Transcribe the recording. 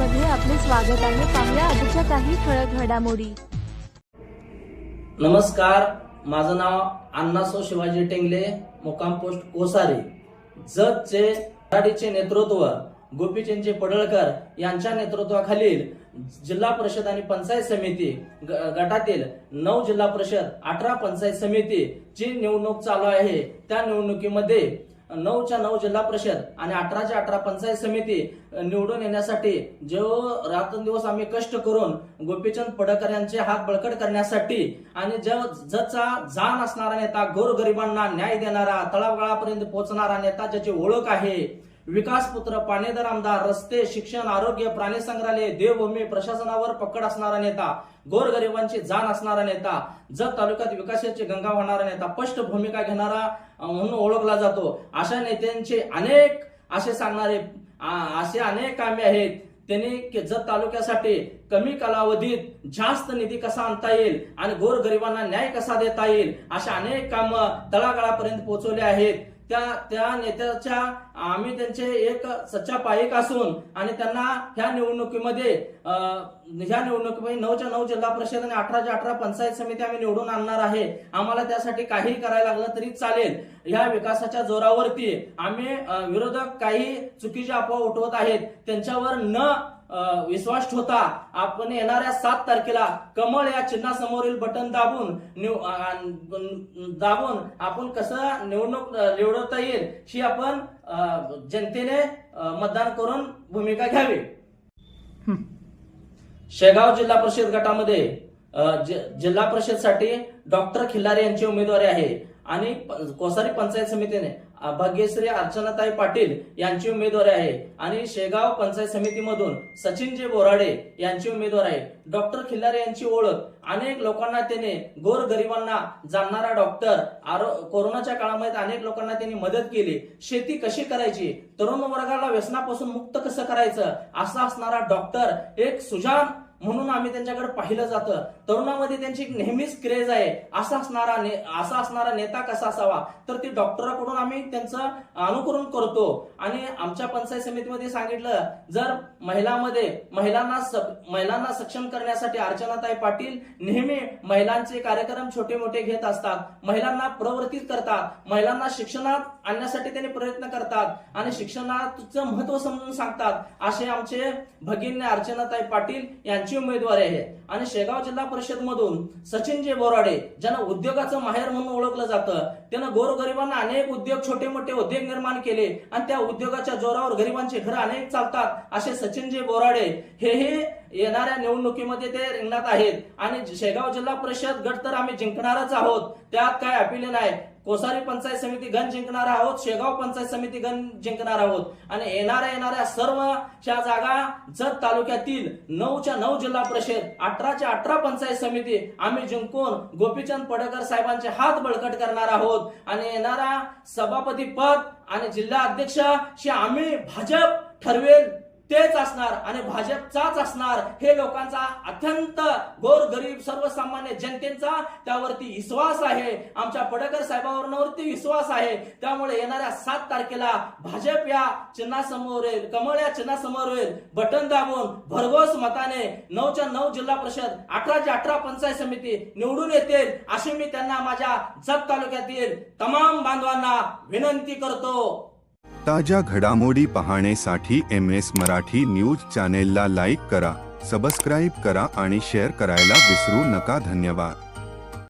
मध्ये आपले स्वागत आहे। पाहूया आजच्या काही ठळक घडामोडी। नमस्कार, माझं नाव अण्णासो शिवाजी टेंगले, मुक्काम पोस्ट कोसारी। जतचे मराठीचे नेतृत्व गोपीचंद पडळकर यांच्या नेतृत्वाखालील जिल्हा परिषद आणि पंचायत समिती गटातील 9 जिल्हा परिषद 18 पंचायत समितीची निवडणूक चालू आहे। त्या निवडणुकीमध्ये 9च्या 9 जिल्हा परिषद आणि 18च्या 18 पंचायत समिती निवडून येण्यासाठी जो रात्रंदिवस आम्ही कष्ट करून गोपीचंद पडळकर यांचे हात बळकट करण्यासाठी आणि जतचा जाण असणारा नेता, गोरगरिबांना न्याय देणारा, तळागाळापर्यंत पोहोचणारा नेता, ज्याची ओळख आहे विकास पुत्र, पाणीदार आमदार, रस्ते, शिक्षण, आरोग्य, प्राणी संग्रहालय, देवभूमी, प्रशासनावर पकड असणारा नेता, गोरगरिबांची जाण असणारा नेता, जत तालुक्यात विकासाची गंगा वाहणारा नेता, स्पष्ट भूमिका घेणारा म्हणून ओळखला जातो। अशा नेत्यांचे अनेक असे अनेक कामे आहेत। त्यांनी जत तालुक्यासाठी कमी कालावधीत जास्त निधी कसा आणता येईल आणि गोरगरिबांना न्याय कसा देता येईल अशा अनेक कामं तळागाळापर्यंत पोहोचवले आहेत। त्या नेत्याच्या आम्ही त्यांचे एक सच्चा पाईक असून आणि त्यांना ह्या निवडणुकीमध्ये 9च्या 9 जिल्हा परिषद आणि 18च्या 18 पंचायत समिती आम्ही निवडून आणणार आहे। आम्हाला त्यासाठी काही करायला लागलं तरी चालेल। ह्या विकासाच्या जोरावरती आम्ही विरोधक काही चुकीच्या अफवा उठवत आहेत त्यांच्यावर न विश्वास ठेवता आपण येणाऱ्या 7 तारखेला कमळ या चिन्हासमोरील बटन दाबून आपण कसं निवडणूक लढवता येईल ही आपण जनतेने मतदान करून भूमिका घ्यावी। शेगाव जिल्हा परिषद गटामध्ये जिल्हा परिषदसाठी डॉक्टर खिल्लारे यांची उमेदवारी आहे आणि कोसारी पंचायत समितीने भाग्यश्री अर्चनाताई पाटील यांची उमेदवारी आहे आणि शेगाव पंचायत समितीमधून सचिनजी बोराडे यांची उमेदवारी आहे। डॉक्टर खिल्लारे यांची ओळख अनेक लोकांना त्याने गोरगरिबांना जाणणारा डॉक्टर, कोरोनाच्या काळामध्ये अनेक लोकांना त्यांनी मदत केली, शेती कशी करायची, तरुण वर्गाला व्यसनापासून मुक्त कसं करायचं असा असणारा डॉक्टर, एक सुजाण म्हणून आम्ही त्यांच्याकडे पाहिलं जातं। तरुणामध्ये त्यांची नेहमीच क्रेज आहे। असा असणारा नेता कसा असावा तर ती डॉक्टरांकडून आम्ही त्यांचं अनुकरण करतो। आणि आमच्या पंचायत समितीमध्ये सांगितलं, जर महिलांना सक्षम करण्यासाठी अर्चनाताई पाटील नेहमी महिलांचे कार्यक्रम छोटे मोठे घेत असतात, महिलांना प्रवृत्तीत करतात, महिलांना शिक्षणात आणण्यासाठी त्यांनी प्रयत्न करतात आणि शिक्षणाचं महत्व समजून सांगतात। असे आमचे भगिनी अर्चनाताई पाटील यांची उमेदवारी आहे। आणि शेगाव जिल्हा परिषद मधून सचिनजी बोराडे, ज्यांना उद्योगाचं माहेर म्हणून ओळखलं जातं, त्यानं गोरगरिबांना अनेक उद्योग, छोटे मोठे उद्योग निर्माण केले आणि त्या उद्योगाच्या जोरावर गरिबांचे घर अनेक चालतात। असे सचिनजी बोराडे हे येणाऱ्या निवडणुकीमध्ये ते रिंगणात आहेत आणि शेगाव जिल्हा परिषद गट तर आम्ही जिंकणारच आहोत, त्यात काय अपील नाही। कोसारी पंचायत समिती गण जिंकणार आहोत, शेगाव पंचायत समिती गण जिंकणार आहोत आणि येणाऱ्या सर्व जागा जत तालुक्यातील 9च्या 9 जिल्हा परिषद, 18च्या 18 पंचायत समिती आम्ही जिंकून गोपीचंद पडळकर साहेबांचे हात बळकट करणार आहोत आणि येणारा सभापती पद आणि जिल्हा अध्यक्ष हे आम्ही भाजप ठरवेल तेच असणार आणि भाजपचाच असणार। हे लोकांचा अत्यंत गोरगरीब सर्वसामान्य जनतेचा त्यावरती विश्वास आहे, आमच्या पडळकर साहेबांवरती विश्वास आहे। त्यामुळे येणाऱ्या 7 तारखेला भाजप या चिन्हासमोर, कमळ या चिन्हासमोर बटन दाबून भरघोस मताने 9च्या 9 जिल्हा परिषद, 18च्या 18 पंचायत समिती निवडून येतील अशी मी त्यांना माझ्या जत तालुक्यातील तमाम बांधवांना विनंती करतो। ताज्या घडामोडी पाहण्यासाठी MS मराठी न्यूज चॅनेलला लाईक करा, सबस्क्राईब करा आणि शेअर करायला विसरू नका। धन्यवाद।